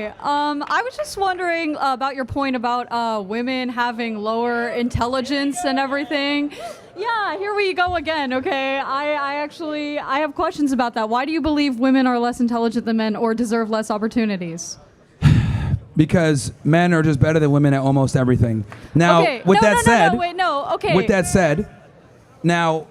Hi. I was just wondering about your point about women having lower intelligence and everything. Yeah, here we go again, okay? I have questions about that. Why do you believe women are less intelligent than men or deserve less opportunities? Because men are just better than women at almost everything. Now, Okay. with that said, Okay. with that said, now,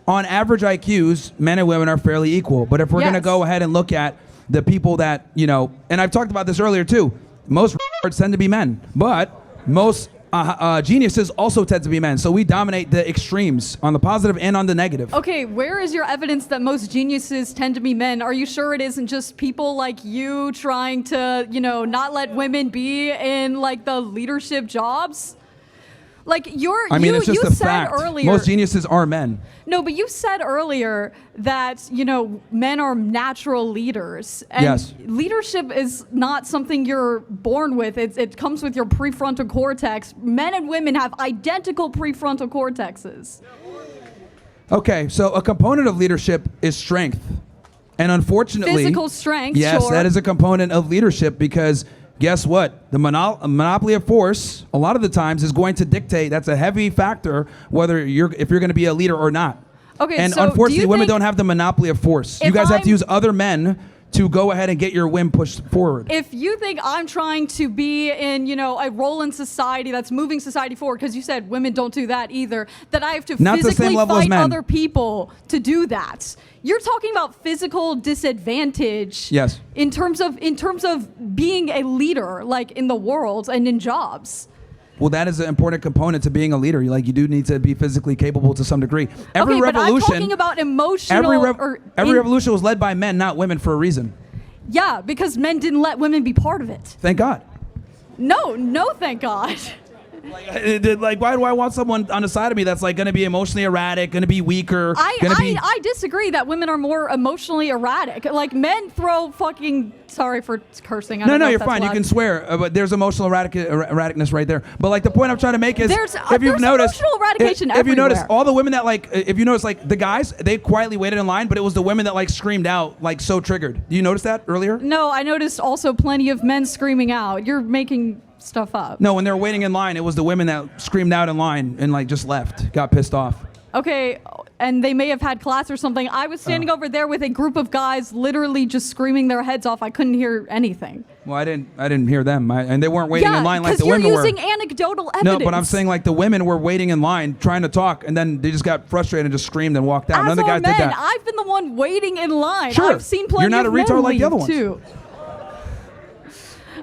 on average IQs, men and women are fairly equal. But if we're going to go ahead and look at the people that, you know, and I've talked about this earlier too, most tend to be men, but most geniuses also tend to be men. So we dominate the extremes on the positive and on the negative. Okay, where is your evidence that most geniuses tend to be men? Are you sure it isn't just people like you trying to, you know, not let women be in like the leadership jobs? Like it's just a fact. Earlier, most geniuses are men. No, but you said earlier that, you know, men are natural leaders. And yes. Leadership is not something you're born with. It comes with your prefrontal cortex. Men and women have identical prefrontal cortexes. Okay, so a component of leadership is strength. And unfortunately, physical strength, yes, sure. that is a component of leadership because guess what? The monopoly of force, a lot of the times, is going to dictate. That's a heavy factor whether if you're going to be a leader or not. Okay, and so unfortunately, women don't have the monopoly of force. You guys have to use other men to go ahead and get your whim pushed forward. If you think I'm trying to be in, you know, a role in society that's moving society forward, because you said women don't do that either, that I have to physically fight other people to do that. You're talking about physical disadvantage. Yes. In terms of being a leader, like in the world and in jobs. Well, that is an important component to being a leader. You do need to be physically capable to some degree. Every revolution, but I'm talking about emotional. Every revolution was led by men, not women, for a reason. Yeah, because men didn't let women be part of it. Thank God. No, thank God. Like, why do I want someone on the side of me that's like going to be emotionally erratic, going to be weaker? I disagree that women are more emotionally erratic. Like men throw fucking. Sorry for cursing. I don't know you're if that's fine. allowed. You can swear, but there's emotional erraticness right there. But like the point I'm trying to make is, there's if you've noticed, emotional eradication if you notice, everywhere. all the women that if you notice, like the guys, they quietly waited in line, but it was the women that like screamed out, like so triggered. Do you notice that earlier? No, I noticed also plenty of men screaming out. You're making stuff up. No, when they were waiting in line, it was the women that screamed out in line and like just left, got pissed off. Okay, and they may have had class or something. I was standing over there with a group of guys literally just screaming their heads off. I couldn't hear anything. Well, I didn't hear them. And they weren't waiting in line like the women were. Yeah, because you're using anecdotal evidence. No, but I'm saying like the women were waiting in line trying to talk, and then they just got frustrated and just screamed and walked out. None of the guys did that. I've been the one waiting in line. Sure. I've seen plenty You're not of a retard men like the other leave, too.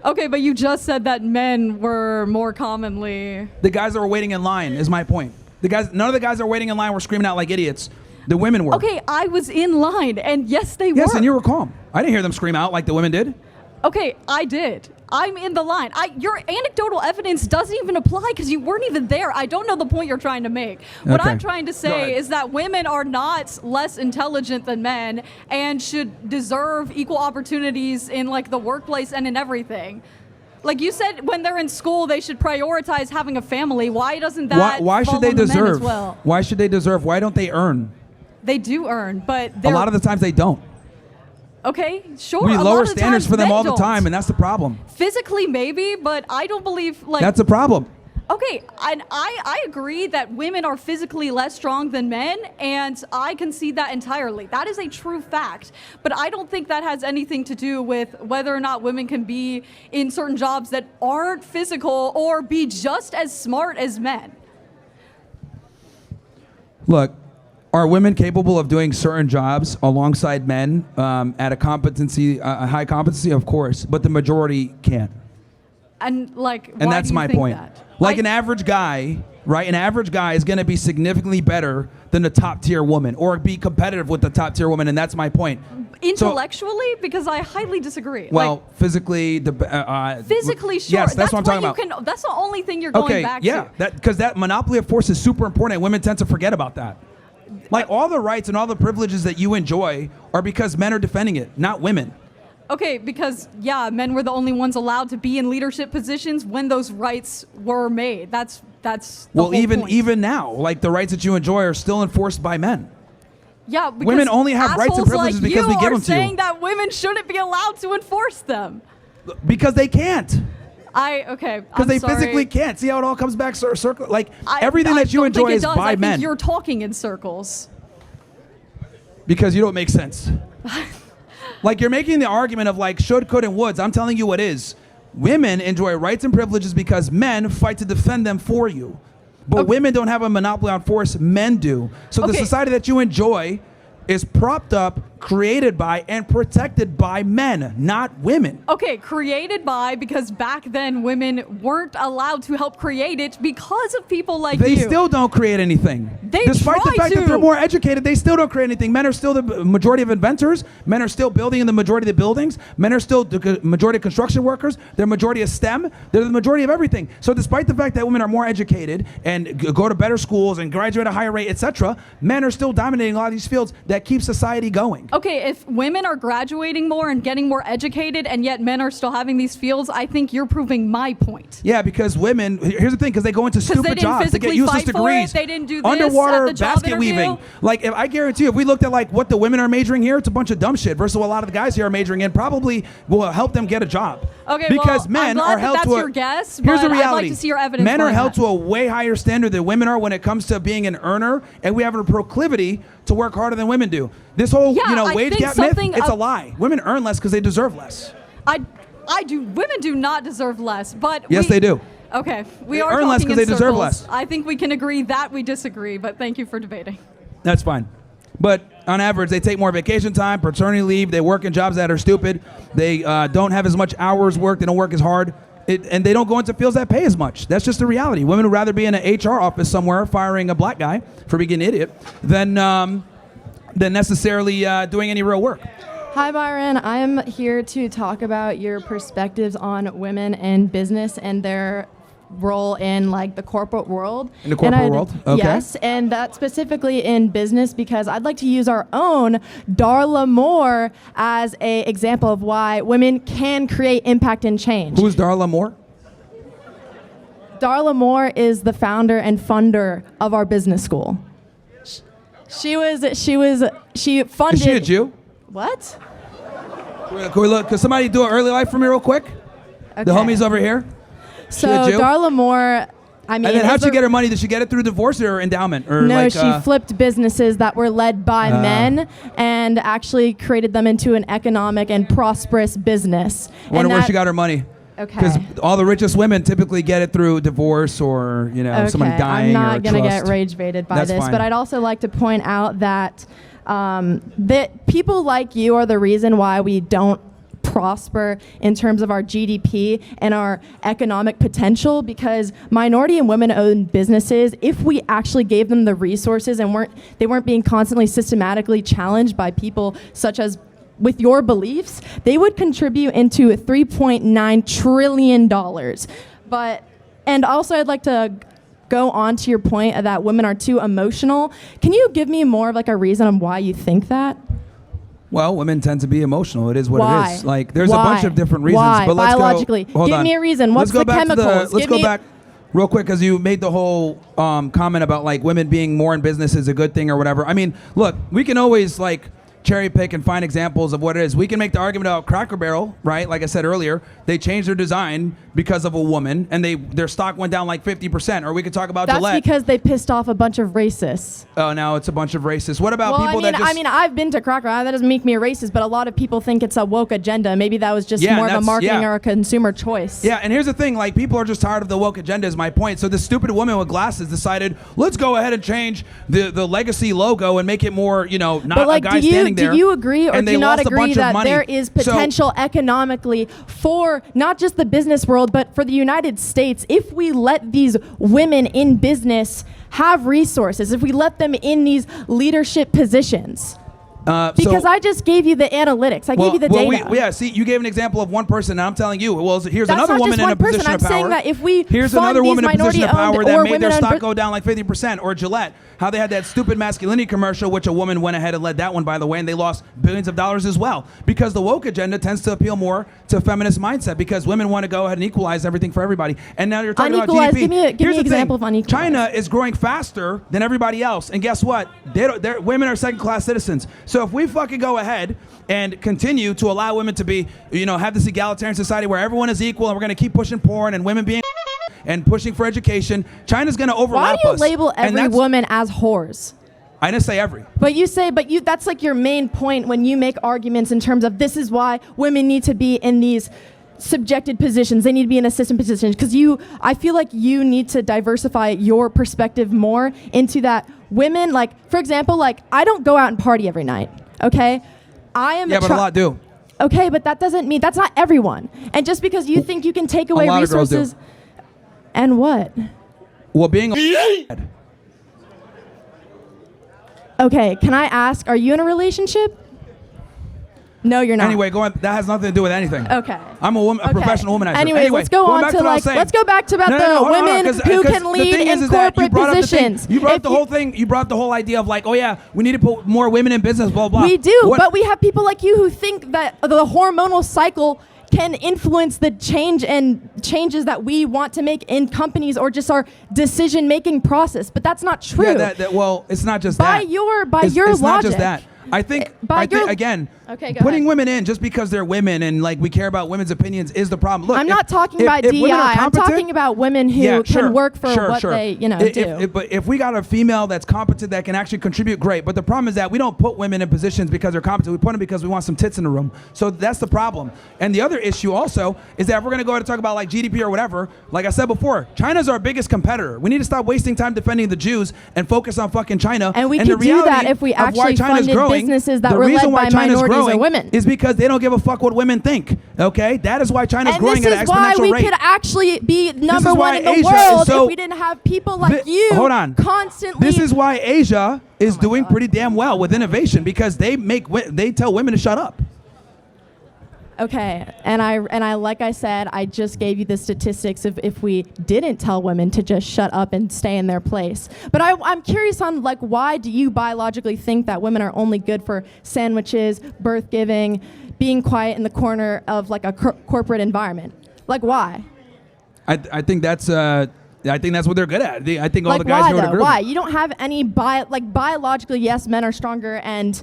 Okay, but you just said that men were more commonly... The guys that were waiting in line is my point. None of the guys that were waiting in line were screaming out like idiots. The women were. Okay, I was in line, and yes, they were. Yes, and you were calm. I didn't hear them scream out like the women did. Okay, I did. I'm in the line. Your anecdotal evidence doesn't even apply because you weren't even there. I don't know the point you're trying to make. What I'm trying to say is that women are not less intelligent than men and should deserve equal opportunities in like the workplace and in everything. Like you said, when they're in school, they should prioritize having a family. Why doesn't that why should fall they on the men deserve? as well? Why should they deserve? Why don't they earn? They do earn, but a lot of the times they don't. Okay, sure. We a lower lot of standards times for them men all the don't. time, and that's the problem. Physically, maybe, but I don't believe like That's a problem. Okay, and I agree that women are physically less strong than men, and I concede that entirely. That is a true fact. But I don't think that has anything to do with whether or not women can be in certain jobs that aren't physical or be just as smart as men. Look, are women capable of doing certain jobs alongside men at a high competency? Of course, but the majority can't. And like, and why that's do you my think point. That? Like an average guy, right? An average guy is going to be significantly better than a top tier woman, or be competitive with the top tier woman, and that's my point. Intellectually, because I highly disagree. Well, like, physically, physically, sure. Yes, that's what I'm talking about. That's the only thing you're going back to. Yeah, because that monopoly of force is super important, and women tend to forget about that. Like all the rights and all the privileges that you enjoy are because men are defending it, not women. Okay, because men were the only ones allowed to be in leadership positions when those rights were made. That's the whole point. Even now, like the rights that you enjoy are still enforced by men. Yeah, because women only have rights and privileges like because we give them to you. Saying that women shouldn't be allowed to enforce them. Because they can't. Because they physically can't. See how it all comes back circle? Like, everything that you enjoy is by men. You're talking in circles. Because you don't make sense. Like, you're making the argument of like should, could, and woulds. I'm telling you what is. Women enjoy rights and privileges because men fight to defend them for you. But women don't have a monopoly on force. Men do. So the society that you enjoy is propped up, created by, and protected by men, not women. Okay, created by, because back then women weren't allowed to help create it because of people like you. They still don't create anything. Despite the fact that they're more educated, they still don't create anything. Men are still the majority of inventors. Men are still building in the majority of the buildings. Men are still the majority of construction workers. They're majority of STEM. They're the majority of everything. So despite the fact that women are more educated and go to better schools and graduate at a higher rate, etc., men are still dominating a lot of these fields that keep society going. Okay, if women are graduating more and getting more educated and yet men are still having these fields, I think you're proving my point. Yeah, because women, here's the thing, because they go into stupid jobs, they get useless degrees. They didn't do this underwater at the job basket interview. weaving. Like, if I guarantee you, if we looked at like what the women are majoring here, it's a bunch of dumb shit versus what a lot of the guys here are majoring in probably will help them get a job. Okay, because well, men I'm glad are held that's to your guess, here's the but reality. I'd like to see your evidence. Men are held that. to a way higher standard than women are when it comes to being an earner, and we have a proclivity to work harder than women do. This whole wage gap myth, it's a lie. Women earn less because they deserve less. I do. Women do not deserve less, but yes, they do. Okay, they earn less because they deserve less. I think we can agree that we disagree, but thank you for debating. That's fine. But on average, they take more vacation time, paternity leave, they work in jobs that are stupid, they don't have as much hours worked, they don't work as hard, and they don't go into fields that pay as much. That's just the reality. Women would rather be in an HR office somewhere firing a black guy for being an idiot than necessarily doing any real work. Hi, Myron. I'm here to talk about your perspectives on women in business and their role in like the corporate world. In the corporate world? Okay. Yes, and that specifically in business because I'd like to use our own Darla Moore as an example of why women can create impact and change. Who's Darla Moore? Darla Moore is the founder and funder of our business school. She funded. Is she a Jew? What? Could somebody do an early life for me real quick? Okay. The homies over here. So Darla Moore, I mean, and then how'd she get her money? Did she get it through divorce or endowment? Or no, she flipped businesses that were led by men and actually created them into an economic and prosperous business. I wonder where she got her money. Okay. Because all the richest women typically get it through divorce or someone dying. I'm not going to get rage baited by That's this, fine. but I'd also like to point out that that people like you are the reason why we don't prosper in terms of our GDP and our economic potential, because minority and women-owned businesses, if we actually gave them the resources and they weren't being constantly systematically challenged by people such as with your beliefs, they would contribute into $3.9 trillion. And also I'd like to go on to your point that women are too emotional. Can you give me more of like a reason on why you think that? Well, women tend to be emotional. It is what it is. Like, there's Why? a bunch of different reasons. Why? But let's biologically. Hold Give on. me a reason. What's the chemicals? Let's go back real quick because you made the whole comment about like women being more in business is a good thing or whatever. I mean, look, we can always like cherry pick and find examples of what it is. We can make the argument about Cracker Barrel, right? Like I said earlier, they changed their design because of a woman, and their stock went down like 50%. Or we could talk about That's Gillette. because they pissed off a bunch of racists. Oh, now it's a bunch of racists. What about people that just... I mean, I've been to Cracker Barrel. That doesn't make me a racist, but a lot of people think it's a woke agenda. Maybe that was just more of a marketing or a consumer choice. Yeah, and here's the thing. Like, people are just tired of the woke agenda is my point. So this stupid woman with glasses decided, let's go ahead and change the legacy logo and make it more, not but like, a guy standing there. Do you agree or do you not agree that there is potential So, economically for not just the business world, but for the United States, if we let these women in business have resources, if we let them in these leadership positions? Because I just gave you the analytics. I gave you the data. See, you gave an example of one person, and I'm telling you, well, here's That's another not woman just in a one person. position I'm of power. saying that if we Here's fund another woman these in a position of power that made their stock women-owned go down like 50%. Or Gillette, how they had that stupid masculinity commercial, which a woman went ahead and led that one, by the way, and they lost billions of dollars as well. Because the woke agenda tends to appeal more to feminist mindset, because women want to go ahead and equalize everything for everybody. And now you're talking about GDP. Give me an example of unequalized. China is growing faster than everybody else, and guess what? Women are second-class citizens. So if we fucking go ahead and continue to allow women to be, have this egalitarian society where everyone is equal, and we're going to keep pushing porn and women being and pushing for education, China's going to overlap us. Why do you label every woman as whores? I didn't say every. That's like your main point when you make arguments in terms of this is why women need to be in these subjected positions. They need to be in assistant positions because I feel like you need to diversify your perspective more into that women, like, for example, like, I don't go out and party every night, okay? But a lot do. Okay, but that doesn't mean, that's not everyone. And just because you think you can take away resources. And what? Well, being Okay, can I ask, are you in a relationship? No, you're not. Anyway, that has nothing to do with anything. Okay. I'm a professional womanizer. Anyway, let's go back to the women who can lead in corporate positions. You brought up the whole thing. You brought up the whole idea of like, oh yeah, we need to put more women in business, blah, blah. We do, but we have people like you who think that the hormonal cycle can influence the changes that we want to make in companies or just our decision-making process. But that's not true. Yeah, well, it's not just that. It's logic. Not just that. I think again, putting women in just because they're women and like we care about women's opinions is the problem. Look, I'm not talking about DEI. I'm talking about women who can work for what they do. But if we got a female that's competent that can actually contribute, great. But the problem is that we don't put women in positions because they're competent. We put them because we want some tits in the room. So that's the problem. And the other issue also is that if we're going to go ahead and talk about like GDP or whatever, like I said before, China's our biggest competitor. We need to stop wasting time defending the Jews and focus on fucking China. And we could do that if we actually funded businesses that were led by minorities or women. Is because they don't give a fuck what women think. Okay, that is why China's growing at an exponential rate. And this is why we could actually be number one in the world if we didn't have people like you constantly. This is why Asia is doing pretty damn well with innovation because they tell women to shut up. Okay, and I like I said, I just gave you the statistics of if we didn't tell women to just shut up and stay in their place. But I'm curious on like why do you biologically think that women are only good for sandwiches, birth giving, being quiet in the corner of like a corporate environment? Like why? I think that's what they're good at. I think all like the guys here would agree. Why? You don't have any biologically, yes, men are stronger and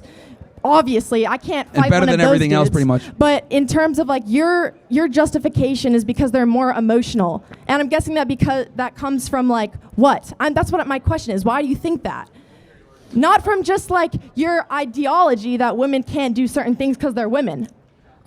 obviously I can't fight and better one than of those everything dudes, else pretty much. But in terms of like your justification is because they're more emotional. And I'm guessing that because that comes from like what? That's what my question is. Why do you think that? Not from just like your ideology that women can't do certain things because they're women.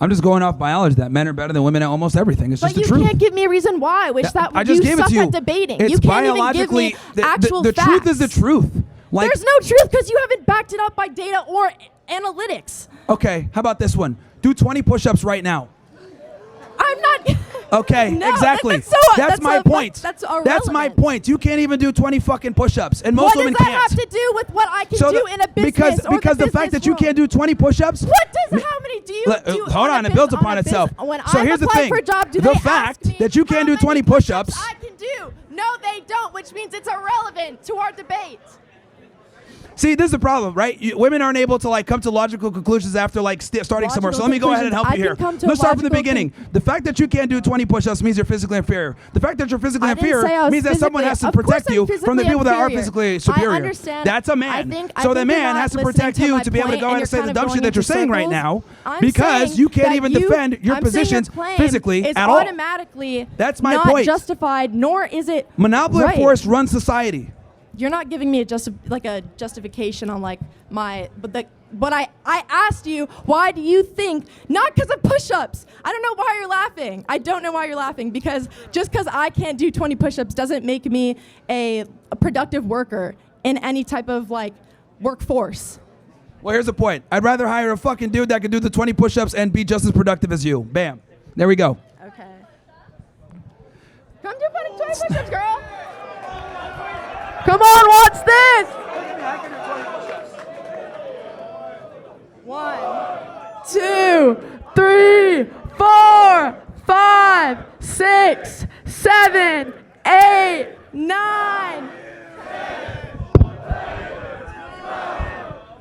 I'm just going off biology that men are better than women at almost everything. It's just the truth. But you can't give me a reason why, I just gave it to you. At debating. It's you can't even give me actual facts. The truth is the truth. Like, there's no truth because you haven't backed it up by data or analytics. Okay, how about this one? Do 20 push-ups right now. I'm not. Okay, no, exactly. That's my point. That's irrelevant. That's my point. You can't even do 20 fucking push-ups, and most women can't. What does that have to do with what I can do in a business? Because the fact that you can't do 20 push-ups. How many do you do? Hold on, it builds upon itself. So here's the thing. For a job, the fact that you can't do 20 push-ups. I can do. No, they don't, which means it's irrelevant to our debate. See, this is the problem, right? Women aren't able to like come to logical conclusions after like starting somewhere. So let me go ahead and help you here. Let's start from the beginning. The fact that you can't do 20 push-ups means you're physically inferior. The fact that you're physically inferior means that someone has to protect you from the people that are physically superior. I understand. That's a man. So the man has to protect you to be able to go ahead and say the dumb shit that you're saying right now because you can't even defend your positions physically at all. It's automatically that's my not point. Justified, nor is it monopoly of force runs society. You're not giving me a justification on like but I asked you, why do you think, not because of push-ups. I don't know why you're laughing. I don't know why you're laughing because just because I can't do 20 push-ups doesn't make me a productive worker in any type of like workforce. Well, here's the point. I'd rather hire a fucking dude that can do the 20 push-ups and be just as productive as you. Bam. There we go. Okay. Come do 20 push-ups, girl. Come on, what's this? 1, 2, 3, 4, 5, 6, 7, 8, 9.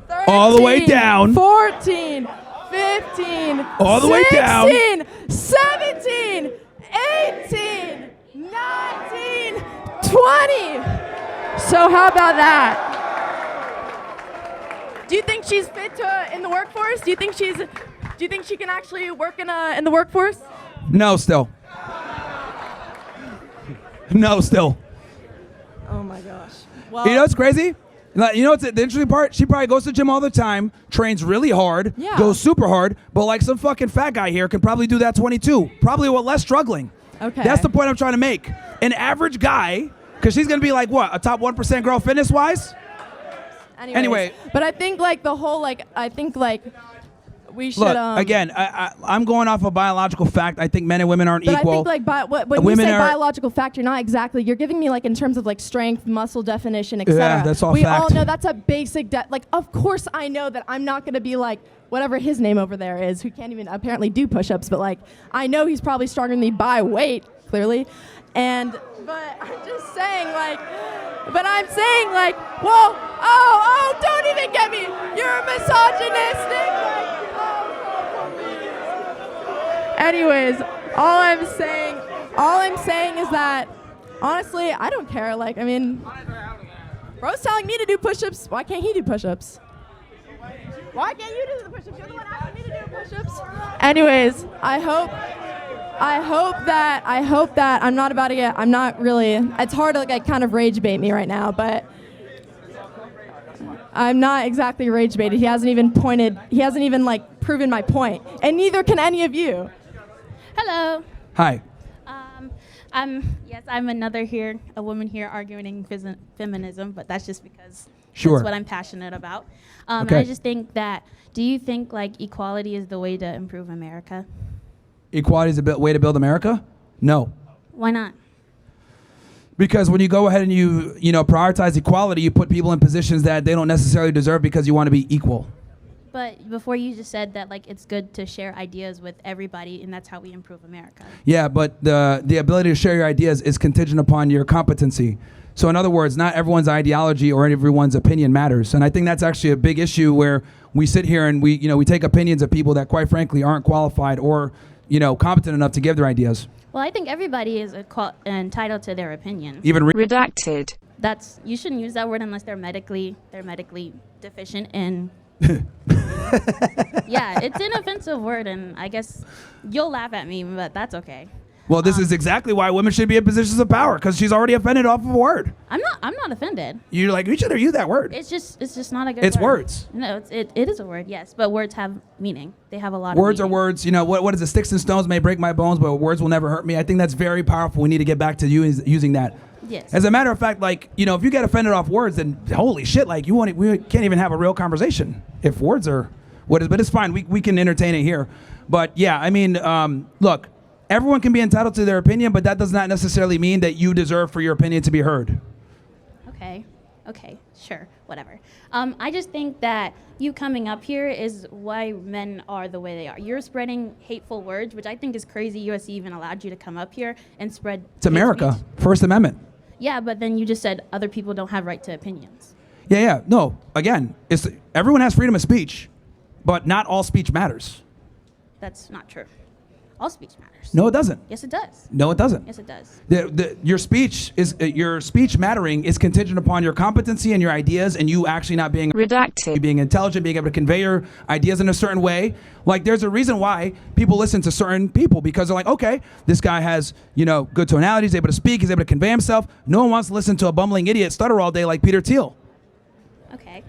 13, all the way down. 14, 15. All the 16, way down. 17, 18, 19, 20. So how about that? Do you think think she's fit in the workforce? Do you think she can actually work in the workforce? No, still. No, still. Oh my gosh. Well, you know what's crazy? Like, you know what's the interesting part? She probably goes to the gym all the time, trains really hard, goes super hard, but like some fucking fat guy here can probably do that 22, probably with less struggling. Okay. That's the point I'm trying to make. An average guy, because she's going to be like, what, a top 1% girl fitness-wise? Anyway. But I think like we should. Look, again, I'm going off of biological fact. I think men and women aren't equal. But I think like when you say biological fact, you're not exactly. You're giving me like in terms of like strength, muscle definition, etc. Yeah, that's all we fact. all know that's a basic. Like, of course, I know that I'm not going to be like whatever his name over there is, who can't even apparently do push-ups. But like, I know he's probably stronger than me by weight, clearly. But I'm just saying like. But I'm saying like, whoa, oh, don't even get me. You're misogynistic. Like, anyways, all I'm saying is that, honestly, I don't care. Like, I mean, bro's telling me to do push-ups. Why can't he do push-ups? Why can't you do the push-ups? You're the one asking me to do push-ups. Anyways, I hope that I'm not about to get. I'm not really. It's hard to like kind of rage bait me right now, but I'm not exactly rage baited. He hasn't even like proven my point, and neither can any of you. Hello. Hi. I'm a woman here arguing feminism, but that's just because Sure. that's what I'm passionate about. Okay. I just think that. Do you think like equality is the way to improve America? Equality is a way to build America? No. Why not? Because when you go ahead and you prioritize equality, you put people in positions that they don't necessarily deserve because you want to be equal. But before you just said that like it's good to share ideas with everybody, and that's how we improve America. Yeah, but the ability to share your ideas is contingent upon your competency. So in other words, not everyone's ideology or everyone's opinion matters. And I think that's actually a big issue where we sit here and we take opinions of people that quite frankly aren't qualified or competent enough to give their ideas. Well, I think everybody is entitled to their opinion. Even redacted. You shouldn't use that word unless they're medically deficient in. Yeah, it's an offensive word, and I guess you'll laugh at me, but that's okay. Well, this is exactly why women should be in positions of power, because she's already offended off of a word. I'm not offended. You're like, we should have used that word. It's just not a good It's word. words. No, it is a word, yes, but words have meaning. They have a lot Words of are meaning. words. What is it? Sticks and stones may break my bones, but words will never hurt me. I think that's very powerful. We need to get back to using that. Yes. As a matter of fact, like, if you get offended off words, then holy shit, like we can't even have a real conversation if words are what is. But it's fine. We can entertain it here. But yeah, I mean, look, everyone can be entitled to their opinion, but that does not necessarily mean that you deserve for your opinion to be heard. Okay, sure, whatever. I just think that you coming up here is why men are the way they are. You're spreading hateful words, which I think is crazy. USC even allowed you to come up here and spread. It's America, First Amendment. Yeah, but then you just said other people don't have right to opinions. Yeah. No, again, everyone has freedom of speech, but not all speech matters. That's not true. All speech matters. No, it doesn't. Yes, it does. No, it doesn't. Yes, it does. Your speech mattering is contingent upon your competency and your ideas, and you actually not being redacted, being intelligent, being able to convey your ideas in a certain way. Like, there's a reason why people listen to certain people, because they're like, okay, this guy has good tonality, he's able to speak, he's able to convey himself. No one wants to listen to a bumbling idiot stutter all day like Peter Thiel. Okay,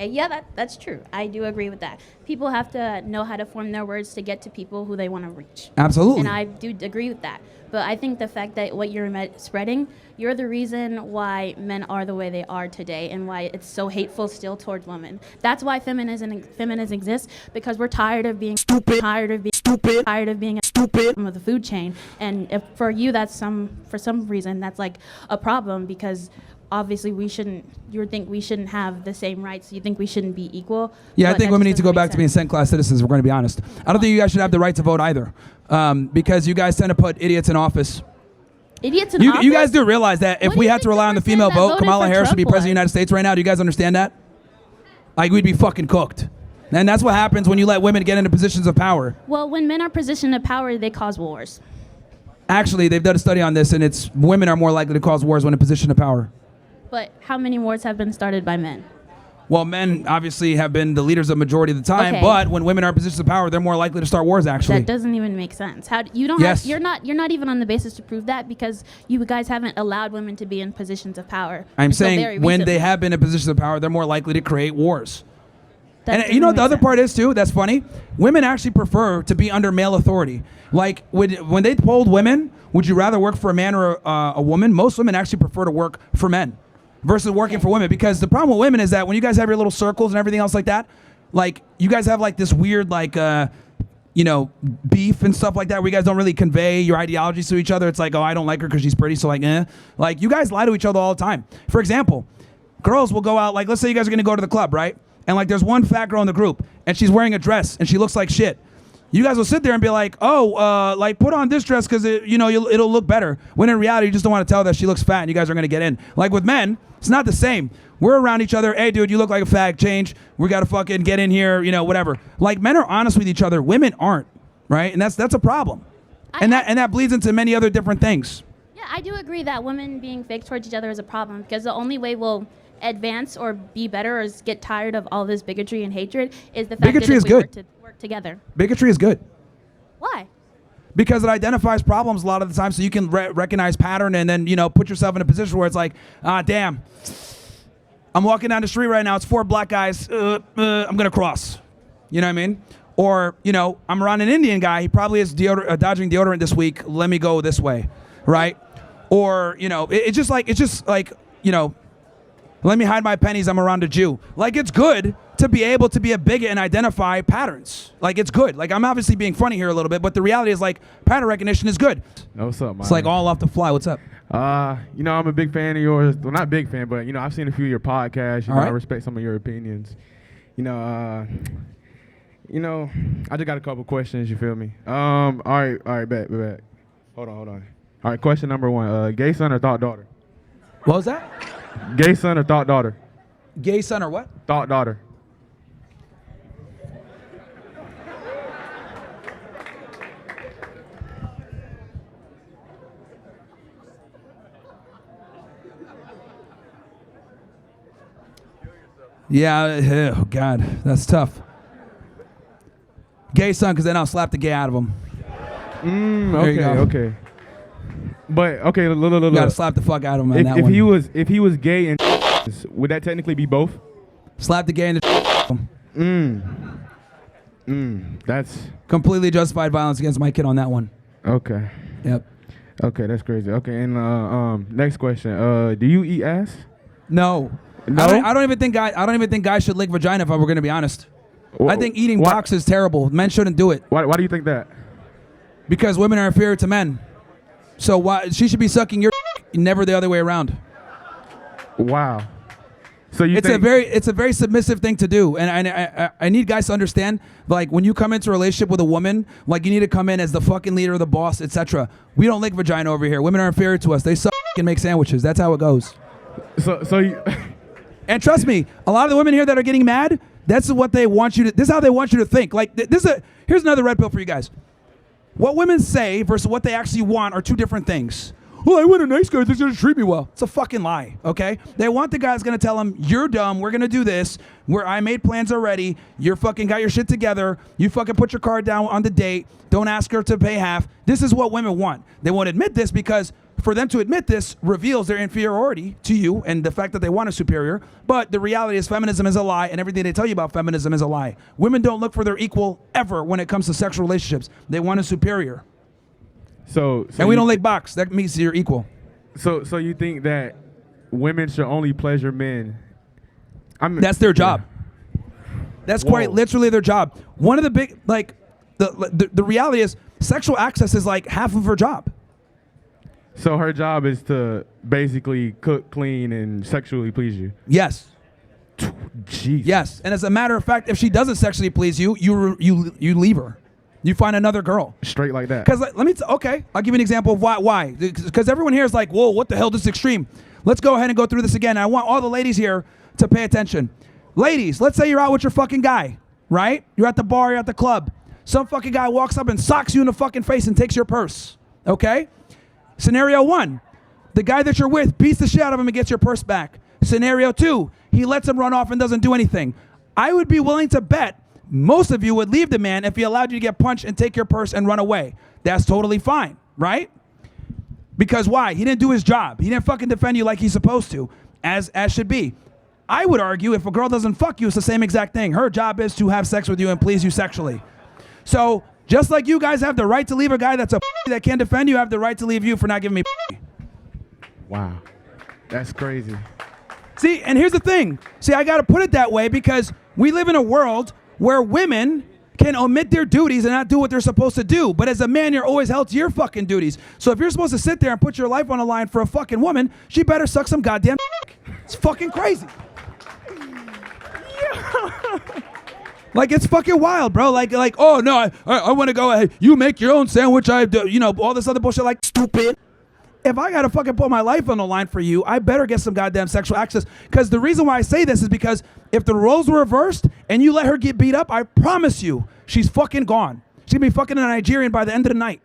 yeah, that's true. I do agree with that. People have to know how to form their words to get to people who they want to reach. Absolutely. And I do agree with that. But I think the fact that what you're spreading, you're the reason why men are the way they are today and why it's so hateful still towards women. That's why feminism exists, because we're tired of being stupid, tired of being stupid of the food chain. And if for you for some reason that's like a problem, because obviously you think we shouldn't have the same rights. You think we shouldn't be equal. Yeah, I think women need to go back to being second-class citizens, if we're going to be honest. I don't think you guys should have the right to vote either, because you guys tend to put idiots in office. Idiots in office? You guys do realize that if we had to rely on the female vote, Kamala Harris would be president of the United States right now. Do you guys understand that? Like, we'd be fucking cooked. And that's what happens when you let women get into positions of power. Well, when men are positioned of power, they cause wars. Actually, they've done a study on this, and it's women are more likely to cause wars when in a position of power. But how many wars have been started by men? Well, men obviously have been the leaders of majority of the time, Okay. but when women are in positions of power, they're more likely to start wars. Actually, That doesn't even make sense. How you don't Yes. have, you're not even on the basis to prove that because you guys haven't allowed women to be in positions of power. I'm until very saying when they recently. have been in positions of power, they're more likely to create wars. That And doesn't you know what the make other sense. part is too? That's funny. Women actually prefer to be under male authority. Like when they polled women, would you rather work for a man or a woman? Most women actually prefer to work for men versus working for women, because the problem with women is that when you guys have your little circles and everything else like that, like you guys have like this weird like you know, beef and stuff like that where you guys don't really convey your ideologies to each other. It's like, oh, I don't like her because she's pretty, so like, eh. Like you guys lie to each other all the time. For example, girls will go out, like let's say you guys are gonna go to the club, right? And like there's one fat girl in the group and she's wearing a dress and she looks like shit. You guys will sit there and be like, oh, like put on this dress because it'll look better. When in reality, you just don't want to tell that she looks fat and you guys are going to get in. Like with men, it's not the same. We're around each other. Hey, dude, you look like a fag. Change. We got to fucking get in here, you know, whatever. Like men are honest with each other. Women aren't, right? And that's a problem. And that bleeds into many other different things. Yeah, I do agree that women being fake towards each other is a problem because the only way we'll advance or be better or get tired of all this bigotry and hatred is the fact Bigotry that is if good. we work together. Bigotry is good. Why? Because it identifies problems a lot of the time, so you can recognize pattern and then, you know, put yourself in a position where it's like, damn, I'm walking down the street right now, it's 4 black guys, I'm gonna cross. You know what I mean? Or, you know, I'm around an Indian guy, he probably is dodging deodorant this week, let me go this way, right? Or, you know, it's just like, you know, let me hide my pennies, I'm around a Jew. Like, it's good to be able to be a bigot and identify patterns. Like, it's good. Like, I'm obviously being funny here a little bit, but the reality is, like, pattern recognition is good. No, what's up, Myron? It's like all off the fly. What's up? You know, I'm a big fan of yours. Well, not big fan, but, you know, I've seen a few of your podcasts. You know, All right. I respect some of your opinions. You know, I just got a couple questions, you feel me? All right, bet. Hold on. All right, question number 1. Gay son or thought daughter? What was that? Gay son or thought daughter? Gay son or what? Thought daughter. Yeah, oh God, that's tough. Gay son, because then I'll slap the gay out of him. There you go. Okay. But okay, look. You gotta slap the fuck out of him on that If one. he was gay and would that technically be both? Slap the gay in the That's completely justified violence against my kid on that one. okay. Yep. Okay, that's crazy. Okay, and next question. Do you eat ass? No. No? I don't even think guys should lick vagina if we're gonna be honest. I think eating Why- box is terrible. Men shouldn't do it Why do you think that? because women are inferior to men. So why she should be sucking your never the other way around. Wow. So you It's a very submissive thing to do, and I need guys to understand. Like when you come into a relationship with a woman, like you need to come in as the fucking leader, the boss, etc. We don't lick vagina over here. Women are inferior to us. They suck and make sandwiches. That's how it goes. so you And trust me, a lot of the women here that are getting mad, that's what they want you to. This is how they want you to think. Like here's another red pill for you guys. What women say versus what they actually want are two different things. Well, I want a nice guy that's going to treat me well. It's a fucking lie, okay? They want the guy that's going to tell them, you're dumb, we're going to do this, I made plans already, you're fucking got your shit together, you fucking put your card down on the date, don't ask her to pay half. This is what women want. They won't admit this because for them to admit this reveals their inferiority to you and the fact that they want a superior. But the reality is feminism is a lie, and everything they tell you about feminism is a lie. Women don't look for their equal ever when it comes to sexual relationships. They want a superior. so And we don't lick box. That means you're equal. So you think that women should only pleasure men? That's their job. That's quite Whoa. literally their job. One of the big, like, the reality is sexual access is like half of her job. So her job is to basically cook, clean, and sexually please you. Yes. Jeez. Yes. And as a matter of fact, if she doesn't sexually please you, you leave her. You find another girl. Straight like that. Because okay, I'll give you an example of why. Because everyone here is like, whoa, what the hell, this is extreme. Let's go ahead and go through this again. I want all the ladies here to pay attention. Ladies, let's say you're out with your fucking guy, right? You're at the bar, you're at the club. Some fucking guy walks up and socks you in the fucking face and takes your purse, okay? Scenario 1, the guy that you're with beats the shit out of him and gets your purse back. Scenario 2, he lets him run off and doesn't do anything. I would be willing to bet most of you would leave the man if he allowed you to get punched and take your purse and run away. That's totally fine, right? Because why? He didn't do his job. He didn't fucking defend you like he's supposed to, as should be. I would argue if a girl doesn't fuck you, it's the same exact thing. Her job is to have sex with you and please you sexually. So just like you guys have the right to leave a guy that's a that can't defend you, have the right to leave you for not giving me. Wow, that's crazy. See, and here's the thing. See, I got to put it that way because we live in a world where women can omit their duties and not do what they're supposed to do. But as a man, you're always held to your fucking duties. So if you're supposed to sit there and put your life on the line for a fucking woman, she better suck some goddamn It's fucking crazy. Like, it's fucking wild, bro. Like, oh, no, I want to go, hey, you make your own sandwich, I do, you know, all this other bullshit, like, stupid. If I got to fucking put my life on the line for you, I better get some goddamn sexual access. Because the reason why I say this is because if the roles were reversed and you let her get beat up, I promise you, she's fucking gone. She's going to be fucking a Nigerian by the end of the night.